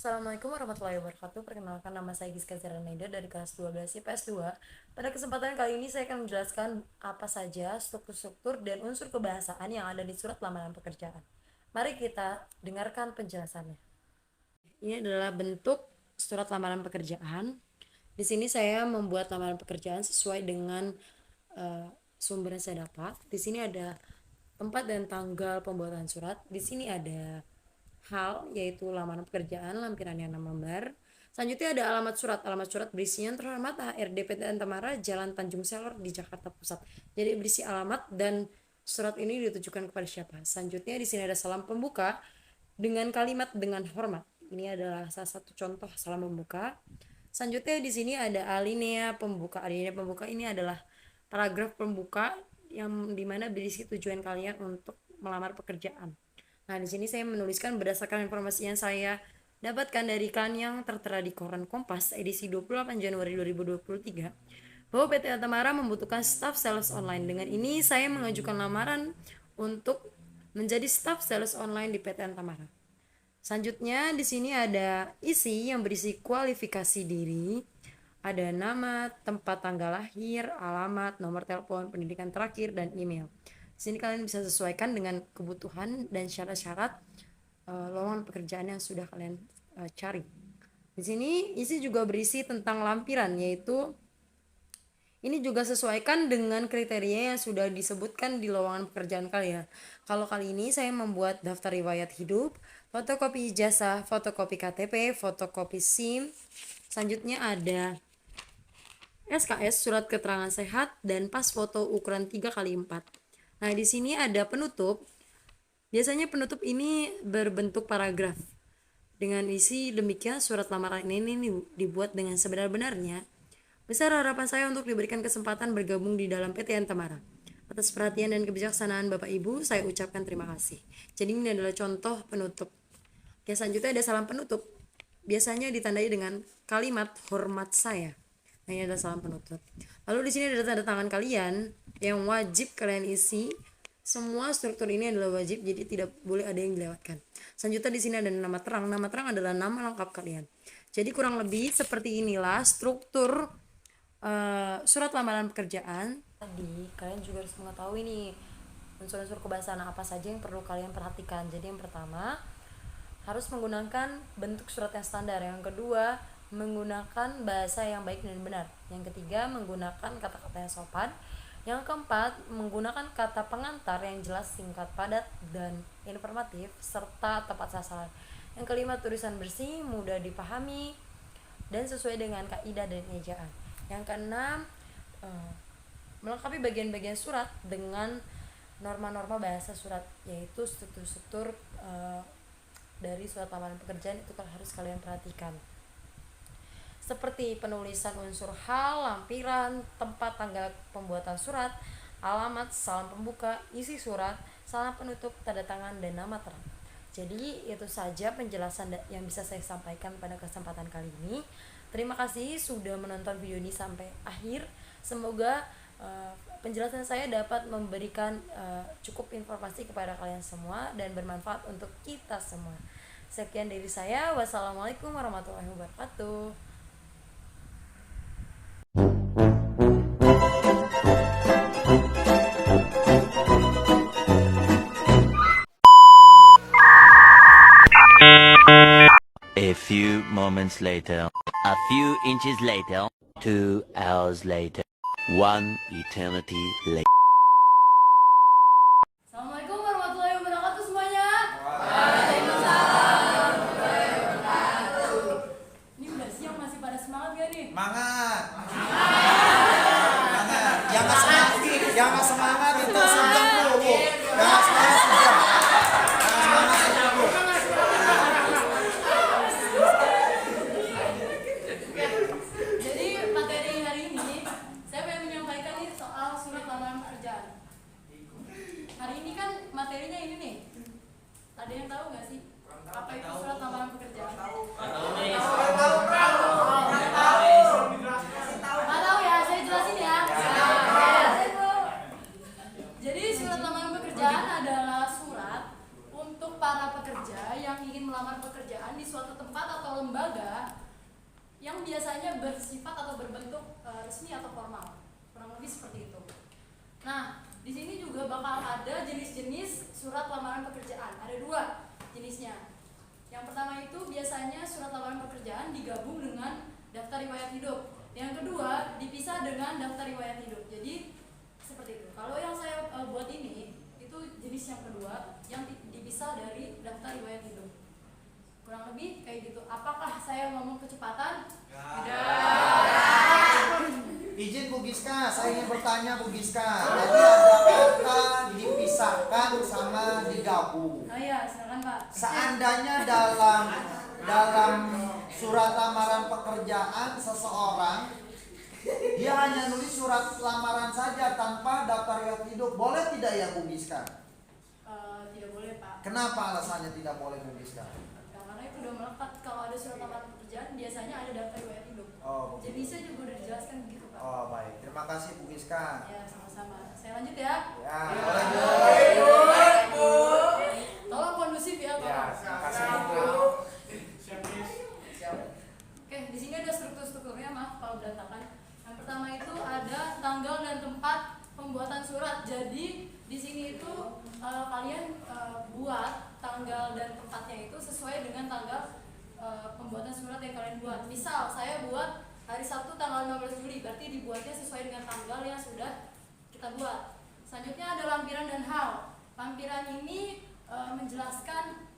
Assalamualaikum warahmatullahi wabarakatuh. Perkenalkan, nama saya Giska Zeranaida dari kelas 12 IPS 2. Pada kesempatan kali ini saya akan menjelaskan apa saja struktur-struktur dan unsur kebahasaan yang ada di surat lamaran pekerjaan. Mari kita dengarkan penjelasannya. Ini adalah bentuk surat lamaran pekerjaan. Di sini saya membuat lamaran pekerjaan sesuai dengan sumber yang saya dapat. Di sini ada tempat dan tanggal pembuatan surat. Di sini ada hal, yaitu lamaran pekerjaan, lampirannya 6 lembar. Selanjutnya ada alamat surat berisinya terhormat HRD PTN Tamara, Jalan Tanjung Selor di Jakarta Pusat. Jadi berisi alamat dan surat ini ditujukan kepada siapa. Selanjutnya di sini ada salam pembuka dengan kalimat dengan hormat. Ini adalah salah satu contoh salam pembuka. Selanjutnya di sini ada alinea pembuka. Alinea pembuka ini adalah paragraf pembuka yang dimana berisi tujuan kalian untuk melamar pekerjaan. Nah, di sini saya menuliskan berdasarkan informasi yang saya dapatkan dari iklan yang tertera di koran Kompas edisi 28 Januari 2023 bahwa PT Tamara membutuhkan staff sales online. Dengan ini saya mengajukan lamaran untuk menjadi staff sales online di PT Tamara. Selanjutnya di sini ada isi yang berisi kualifikasi diri, ada nama, tempat tanggal lahir, alamat, nomor telepon, pendidikan terakhir, dan email. Di sini kalian bisa sesuaikan dengan kebutuhan dan syarat-syarat lowongan pekerjaan yang sudah kalian cari. Di sini isi juga berisi tentang lampiran, yaitu ini juga sesuaikan dengan kriteria yang sudah disebutkan di lowongan pekerjaan kalian. Kalau kali ini saya membuat daftar riwayat hidup, fotokopi ijazah, fotokopi KTP, fotokopi SIM. Selanjutnya ada SKS, surat keterangan sehat, dan pas foto ukuran 3x4. Nah, di sini ada penutup. Biasanya penutup ini berbentuk paragraf. Dengan isi demikian, surat lamaran ini dibuat dengan sebenar-benarnya. Besar harapan saya untuk diberikan kesempatan bergabung di dalam PTN Tamara. Atas perhatian dan kebijaksanaan Bapak Ibu, saya ucapkan terima kasih. Jadi ini adalah contoh penutup. Oke, selanjutnya ada salam penutup. Biasanya ditandai dengan kalimat hormat saya. Nah, ini adalah salam penutup. Lalu di sini ada tanda tangan kalian yang wajib kalian isi. Semua struktur ini adalah wajib, jadi tidak boleh ada yang dilewatkan. Selanjutnya di sini ada nama terang. Nama terang adalah nama lengkap kalian. Jadi kurang lebih seperti inilah struktur surat lamaran pekerjaan. Tadi kalian juga harus mengetahui nih unsur-unsur kebahasaan apa saja yang perlu kalian perhatikan. Jadi yang pertama, harus menggunakan bentuk surat yang standar. Yang kedua, menggunakan bahasa yang baik dan benar. Yang ketiga, menggunakan kata-kata yang sopan. Yang keempat, menggunakan kata pengantar yang jelas, singkat, padat, dan informatif, serta tepat sasaran. Yang kelima, tulisan bersih, mudah dipahami, dan sesuai dengan kaidah dan ejaan. Yang keenam, melengkapi bagian-bagian surat dengan norma-norma bahasa surat, yaitu struktur-struktur dari surat lamaran pekerjaan itu harus kalian perhatikan. Seperti penulisan unsur hal, lampiran, tempat tanggal pembuatan surat, alamat, salam pembuka, isi surat, salam penutup, tanda tangan, dan nama terang. Jadi itu saja penjelasan yang bisa saya sampaikan pada kesempatan kali ini. Terima kasih sudah menonton video ini sampai akhir. Semoga penjelasan saya dapat memberikan cukup informasi kepada kalian semua dan bermanfaat untuk kita semua. Sekian dari saya. Wassalamualaikum warahmatullahi wabarakatuh. A few moments later, a few inches later, 2 hours later, 1 eternity later. Assalamualaikum warahmatullahi wabarakatuh semuanya. Ini udah siang, masih pada semangat gak nih? Semangat. Semangat. Yang nggak semangat itu sejam dulu. Yang semangat sejam. Yang semangat sejam dulu. Jadi materi hari ini saya pengen menyampaikan nih soal surat lamaran pekerjaan. Hari ini kan materinya ini nih. Ada yang tahu nggak sih apa itu surat lamaran pekerjaan? Nggak tahu ya, saya jelasin ya. lembaga yang biasanya bersifat atau berbentuk resmi atau formal, kurang lebih seperti itu. Nah, di sini juga bakal ada jenis-jenis surat lamaran pekerjaan. Ada 2 jenisnya. Yang pertama itu biasanya surat lamaran pekerjaan digabung dengan daftar riwayat hidup. Yang kedua dipisah dengan daftar riwayat hidup. Jadi seperti itu. Kalau yang saya buat ini itu jenis yang kedua yang dipisah dari daftar riwayat hidup. Kurang lebih kayak gitu. Apakah saya ngomong kecepatan? Tidak. Izin Bu Giska, saya ingin bertanya Bu Giska. Tadi ada kata dipisahkan sama digabung. Oh iya, silakan Pak. Seandainya dalam surat lamaran pekerjaan seseorang, dia hanya nulis surat lamaran saja tanpa daftar riwayat hidup, boleh tidak ya Bu Giska? Tidak boleh Pak. Kenapa alasannya tidak boleh Bu Giska? Karena itu udah melekat. Kalau ada surat lamaran pekerjaan biasanya ada daftar riwayat hidup. Oh, Jenisnya juga udah dijelaskan begitu Pak. oh baik, terima kasih Bu Giska. Ya, sama-sama. Saya lanjut ya. Ya, boleh Bu. Tolong kondusif ya, Pak. Ya, terima kasih Bu. Oke, di sini ada strukturnya, maaf kalau berantakan. Yang pertama itu ada tanggal dan tempat pembuatan surat. Jadi di sini itu kalian buat tanggal dan tempatnya itu sesuai dengan tanggal pembuatan surat yang kalian buat. Misal saya buat hari Sabtu tanggal 15 Juli, berarti dibuatnya sesuai dengan tanggal yang sudah kita buat. Selanjutnya ada lampiran dan hal. Lampiran ini menjelaskan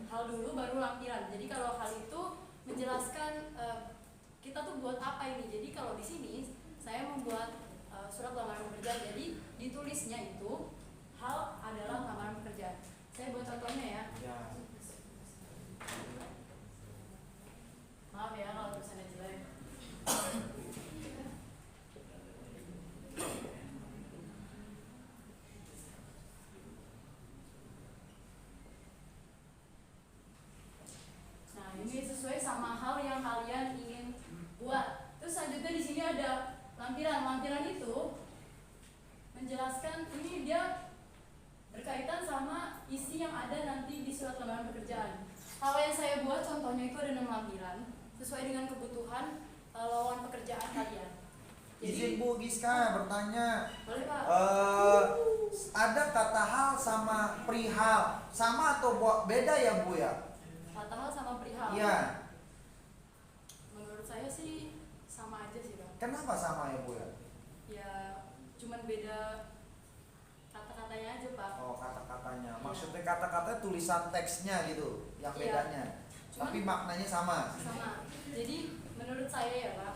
hal dulu baru lampiran. Jadi kalau hal itu menjelaskan kita tuh buat apa ini. Jadi kalau di sini saya membuat surat lamaran pekerjaan. Jadi ditulisnya itu hal adalah lamaran pekerjaan. Saya buat contohnya ya. Maaf ya kalau tulisannya jelek. Nah, ini sesuai sama hal yang kalian ingin buat. Terus selanjutnya di sini ada lampiran. Lampiran itu menjelaskan ini dia berkaitan sama isi yang ada nanti di surat lamaran pekerjaan. Kalau yang saya buat contohnya itu ada 6 lampiran sesuai dengan kebutuhan lowongan pekerjaan kalian. Izin Bu Giska bertanya. Boleh Pak? Ada kata hal sama perihal, sama atau beda ya Bu ya? Kata hal sama perihal. Iya. Menurut saya sih sama aja sih Pak. Kenapa sama ya Bu ya? Ya cuman beda kata-katanya aja Pak. Oh, kata-katanya. Maksudnya kata-kata tulisan teksnya gitu, yang Iya. bedanya. Cuman- Tapi maknanya sama. Sama. Jadi menurut saya ya Pak,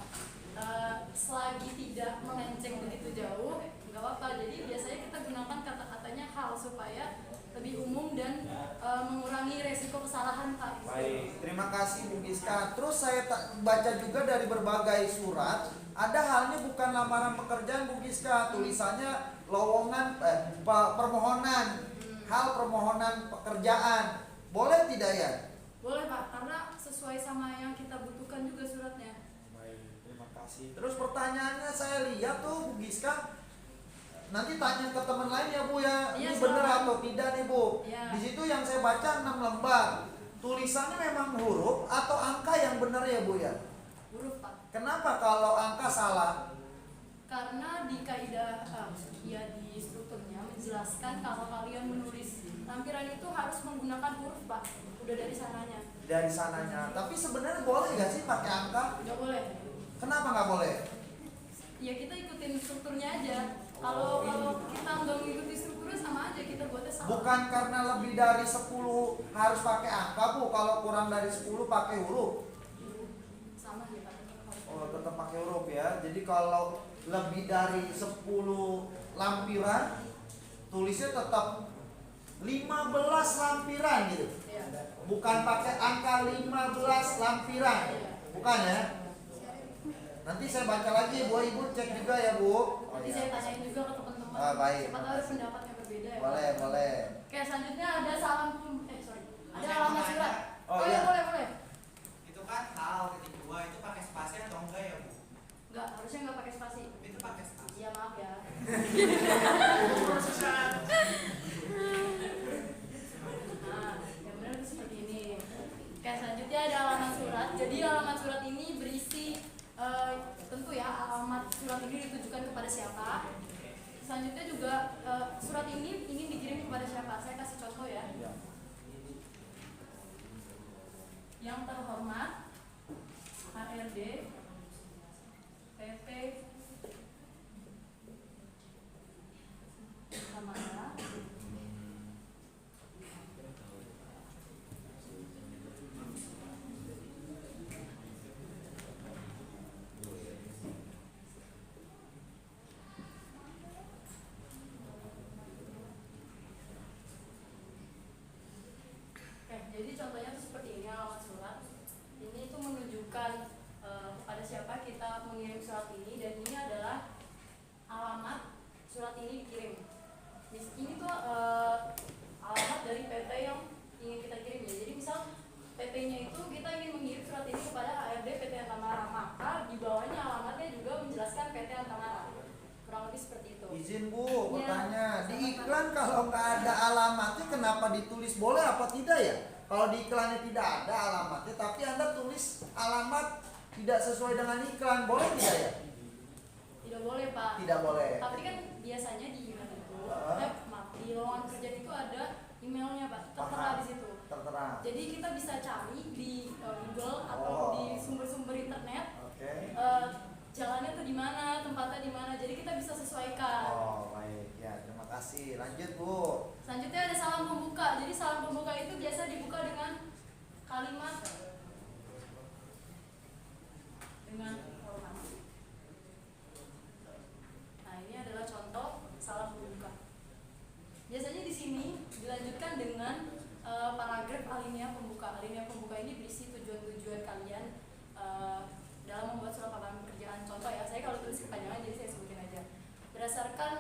selagi tidak mengenceng begitu jauh, nggak apa-apa. Jadi biasanya kita gunakan kata-katanya hal supaya lebih umum dan mengurangi resiko kesalahan Pak. Baik, terima kasih Bu Giska. Terus saya baca juga dari berbagai surat, ada halnya bukan lamaran pekerjaan Bu Giska, tulisannya lowongan permohonan, hal permohonan pekerjaan. Boleh tidak ya? Boleh Pak, karena sesuai sama yang kita butuhkan juga suratnya. Baik, terima kasih. Terus pertanyaannya saya lihat tuh Bu Giska, nanti tanya ke teman lain ya Bu ya, Iya, ini benar silakan. atau tidak nih Bu. Iya. Di situ yang saya baca 6 lembar. Tulisannya memang huruf atau angka yang benar ya Bu ya? Huruf Pak. Kenapa kalau angka salah? Karena di kaidah di strukturnya menjelaskan kalau kalian menulis lampiran itu harus menggunakan huruf Pak. Udah dari sananya. Dari sananya. Tapi sebenarnya boleh nggak sih pakai angka? Nggak boleh. Kenapa nggak boleh? Ya kita ikutin strukturnya aja. Kalau kita nggak mengikuti strukturnya sama aja kita buatnya salah. Bukan karena lebih dari 10 harus pakai angka Bu, kalau kurang dari 10 pakai huruf. Sama ya Pak. Oh, tetap pakai huruf ya. Jadi kalau lebih dari 10 lampiran, tulisnya tetap 15 lampiran gitu. Iya. Bukan pakai angka 15 lampiran. Bukan ya? Nanti saya baca lagi Bu, Ibu cek juga ya Bu. Nanti saya tanyain juga ke teman-teman. Ah, baik. Siapa tahu ada pendapat yang berbeda ya. Pak. Boleh, boleh. Oke, selanjutnya ada ada alamat surat. Oh, Oh, iya. iya boleh. Itu kan hal ketik dua itu pakai spasi atau enggak ya Bu? Enggak, harusnya enggak pakai spasi. Itu pakai spasi. Iya, maaf ya. Nah, yang benar itu seperti ini. Oke, selanjutnya ada alamat Jadi alamat surat ini berisi tentu ya alamat surat ini ditujukan kepada siapa. Selanjutnya juga surat ini ingin dikirim kepada siapa. Saya kasih contoh ya. Yang terhormat HRD PT Tamara jadi contohnya tuh seperti ini alamat surat. Ini tuh menunjukkan kepada siapa kita mengirim surat ini dan ini adalah alamat surat ini dikirim. Ini tuh alamat dari PT yang ingin kita kirim ya. Jadi misal PT-nya itu kita ingin mengirim surat ini kepada HRD PT Antamara, maka di bawahnya alamatnya juga menjelaskan PT Antamara. Kurang lebih seperti itu. Izin Bu, bertanya, Ya, di iklan kalau nggak ada alamatnya kenapa ditulis? Boleh apa tidak ya? Kalau di iklannya tidak ada alamatnya, tapi Anda tulis alamat tidak sesuai dengan iklan, boleh tidak ya? Tidak boleh Pak. Tidak boleh. Tapi kan biasanya di email itu, di lowongan kerja itu ada emailnya Pak, tertera di situ. Tertera. Jadi kita bisa cari di Google atau Oh. di sumber-sumber internet. Oke. Jalannya tuh di mana, tempatnya di mana. Jadi kita bisa sesuaikan. Oh baik ya, terima kasih. Lanjut Bu. Selanjutnya ada salam pembuka. Jadi salam pembuka itu biasa dibuka dengan kalimat dengan hormat. Nah ini adalah contoh salam pembuka. Biasanya di sini dilanjutkan dengan paragraf alinea pembuka. Alinea pembuka ini berisi tujuan-tujuan kalian dalam membuat surat lamaran pekerjaan. Contoh ya, saya kalau tulis kepanjangan jadi saya sebutin aja. Berdasarkan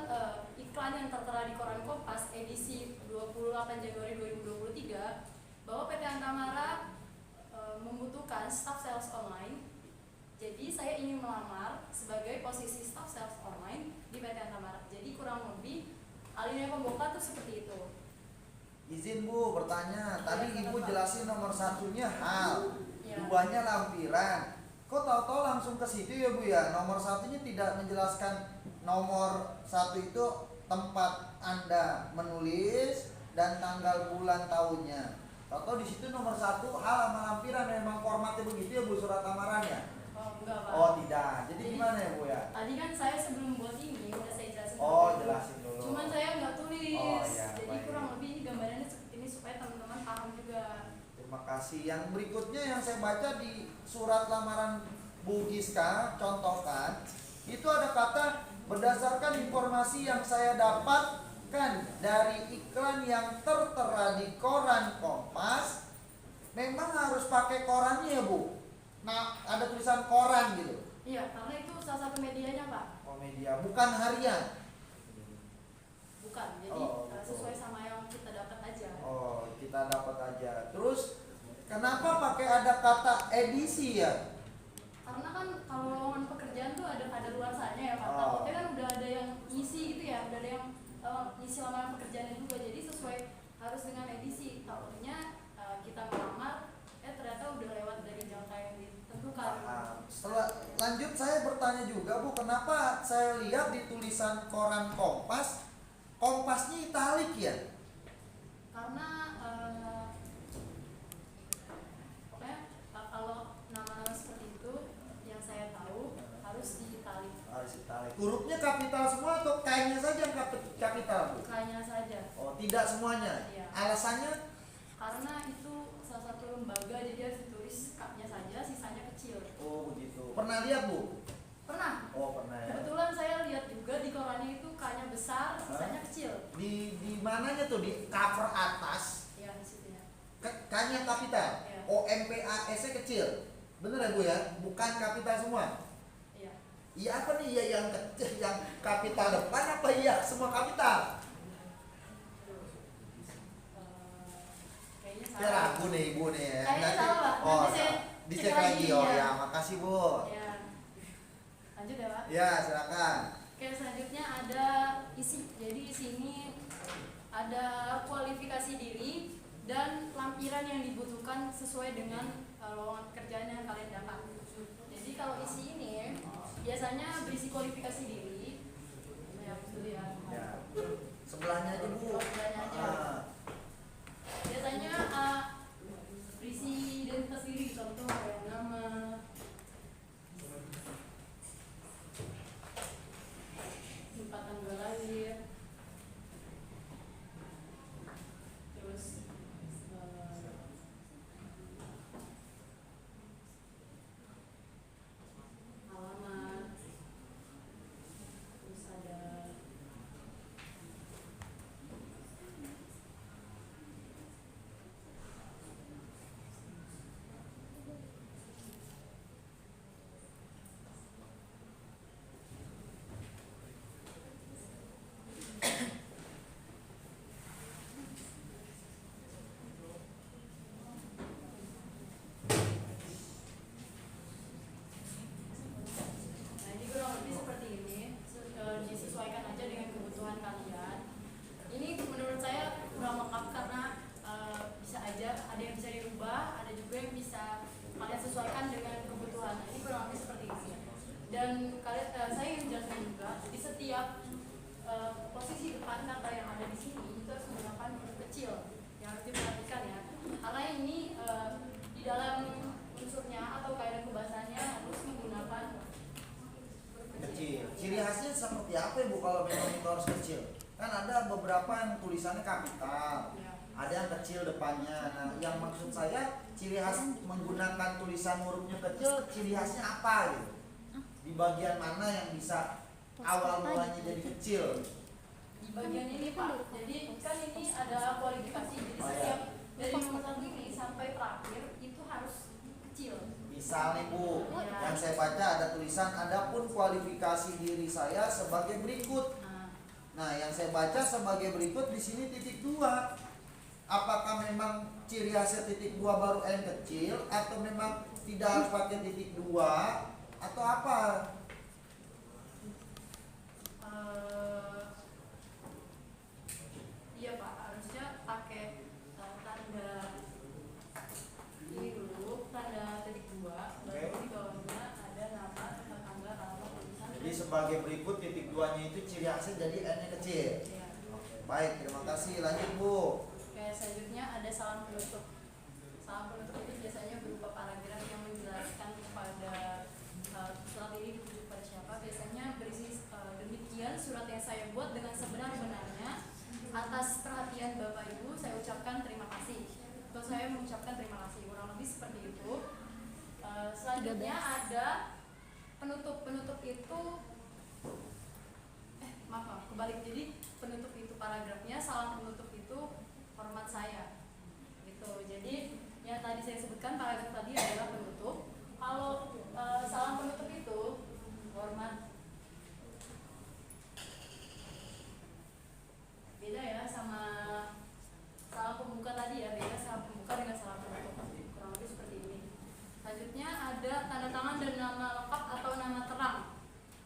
iklan yang tertera di koran Kompas edisi 28 Januari 2023 bahwa PT Antamara membutuhkan staff sales online. Jadi saya ingin melamar sebagai posisi staff sales online di PT Antamara. Jadi kurang lebih alinea pembuka tuh seperti itu. Izin Bu bertanya, tadi Ya, Ibu kenapa? jelasin nomor satunya hal, Ya. duanya lampiran. Kok tahu-tahu langsung ke situ ya Bu ya? Nomor satunya tidak menjelaskan nomor satu itu tempat Anda menulis dan tanggal bulan tahunnya. Tahu-tahu di situ nomor satu hal sama lampiran, memang formatnya begitu ya Bu surat lamarannya? Oh enggak Pak. Oh tidak. Jadi gimana ya Bu ya? Tadi kan saya sebelum buat ini udah saya jelasin. Oh dulu. jelasin dulu. Cuman saya nggak tulis. Oh, iya, Jadi baik. kurang lebih ini gambarannya seperti ini supaya teman-teman paham juga. Terima kasih. Yang berikutnya yang saya baca di surat lamaran Bu Giska, contohkan, itu ada kata berdasarkan informasi yang saya dapatkan dari iklan yang tertera di koran Kompas, memang harus pakai korannya ya Bu? Nah, ada tulisan koran gitu. Iya, karena itu salah satu medianya Pak. Oh media, bukan harian. Bukan. Jadi Oh, betul. sesuai sama yang kita dapat aja. Oh, kita dapat aja. Terus kenapa pakai ada kata edisi ya? Karena kan kalau lowongan pekerjaan tuh ada luasannya ya Pak. Oh. Takutnya kan udah ada yang ngisi gitu ya, udah ada yang ngisi lamaran pekerjaannya juga. Jadi sesuai harus dengan edisi. Takutnya kita melamar, ternyata udah lewat dari jangka yang ditentukan. Setelah lanjut saya bertanya juga Bu, kenapa saya lihat di tulisan koran Kompas, Kompasnya italik ya? Karena pokoknya kalau nama-nama seperti itu yang saya tahu harus diitalik. Harus italik. Hurufnya kapital semua atau K-nya saja yang kapital Bu? K-nya saja. Oh, tidak semuanya. Iya. Alasannya? Karena itu salah satu lembaga jadi harus ditulis K-nya saja, sisanya kecil. Oh, begitu. Pernah lihat Bu? Pernah. Oh, pernah ya. Kebetulan saya lihat juga di korannya itu K-nya besar, sisanya kecil. Di mananya tuh? Di cover atas. Ya, di situ ya. K-nya kapital. Iya. OMPAS-nya kecil. Bener ya Bu ya? Bukan kapital semua. Iya. Iya apa nih? Iya yang kecil, yang kapital depan apa iya semua kapital? Kayaknya Saya salah. ragu nih Ibu nih. Kayaknya salah, Pak. Oh, Nanti saya dicek cek lagi. lagi, Oh ya. ya, makasih Bu. Ya. Lanjut ya, Pak. Ya, silakan. Oke, selanjutnya ada isi. Jadi di sini ada kualifikasi diri dan lampiran yang dibutuhkan sesuai dengan lowongan pekerjaan yang Dan kalian, saya ingin menjelaskan juga di setiap posisi depan kata yang ada di sini itu harus menggunakan huruf kecil, yang harus diperhatikan ya. Karena ini di dalam unsurnya atau kaidah kebahasaannya harus menggunakan huruf Kecil. Ciri khasnya seperti apa Ibu kalau memang itu harus kecil? Kan ada beberapa yang tulisannya kapital, Ya. ada yang kecil depannya. Nah, yang maksud saya ciri khas menggunakan tulisan hurufnya kecil, ciri khasnya apa gitu? Di bagian mana yang bisa awal mulanya jadi kecil? Di bagian ini Pak, jadi kan ini ada kualifikasi, jadi Oh, setiap ya. dari nomor 1 ini sampai terakhir itu harus kecil. Misal nih Bu, Ya. yang saya baca ada tulisan adapun kualifikasi diri saya sebagai berikut. Nah, yang saya baca sebagai berikut di sini titik 2. Apakah memang ciri khasnya titik 2 baru N kecil atau memang tidak harus pakai titik 2 atau apa? Iya Pak, harusnya pakai tanda ini dulu, tanda titik 2, baru di bawahnya ada nama, tempat tanggal, alamat, tulisan. Jadi sebagai berikut titik 2-nya itu ciri khasnya jadi N-nya kecil. Ya. Oke, baik, terima kasih. Lanjut Bu. Oke, selanjutnya ada salam penutup. Salam penutup itu biasanya berupa paragraf yang menjelaskan kepada surat ini dituju pada siapa. Biasanya berisi demikian surat yang saya buat dengan sebenar-benarnya. Atas perhatian Bapak Ibu, saya ucapkan terima kasih. Atau saya mengucapkan terima kasih. Kurang lebih seperti itu. Selanjutnya ada penutup. Penutup itu maaf, kebalik. Jadi penutup itu paragrafnya, salam penutup itu hormat saya. Gitu. Jadi yang tadi saya sebutkan paragraf tadi adalah penutup. Kalau salam penutup itu hormat, beda ya sama salam pembuka tadi ya, beda salam pembuka dengan salam penutup. Kurang lebih seperti ini. Selanjutnya ada tanda tangan dan nama lengkap atau nama terang.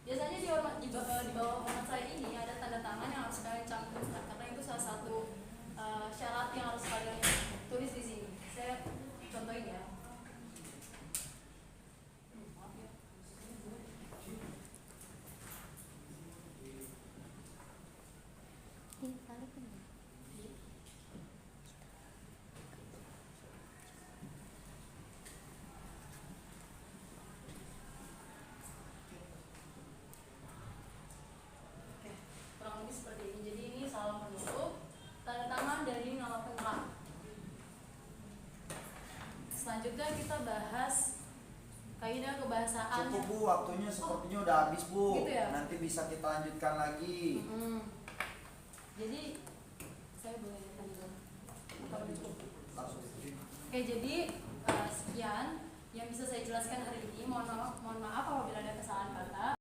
Biasanya di bawah hormat saya ini ada tanda tangan yang harus kalian cantumkan karena itu salah satu syarat yang harus kalian tulis di sini. Saya contohin ya. Maaf ya. Oke, kurang lebih seperti ini. Jadi ini salam penutup, tanda tangan dari nama penerang. Selanjutnya kita bahas kaidah kebahasaan. Cukup Bu, waktunya sepertinya udah habis Bu. Gitu ya? Nanti bisa kita lanjutkan lagi. Jadi saya boleh lanjut. Atau cukup? Langsung. Oke, jadi sekian yang bisa saya jelaskan hari ini. Mohon maaf apabila ada kesalahan kata.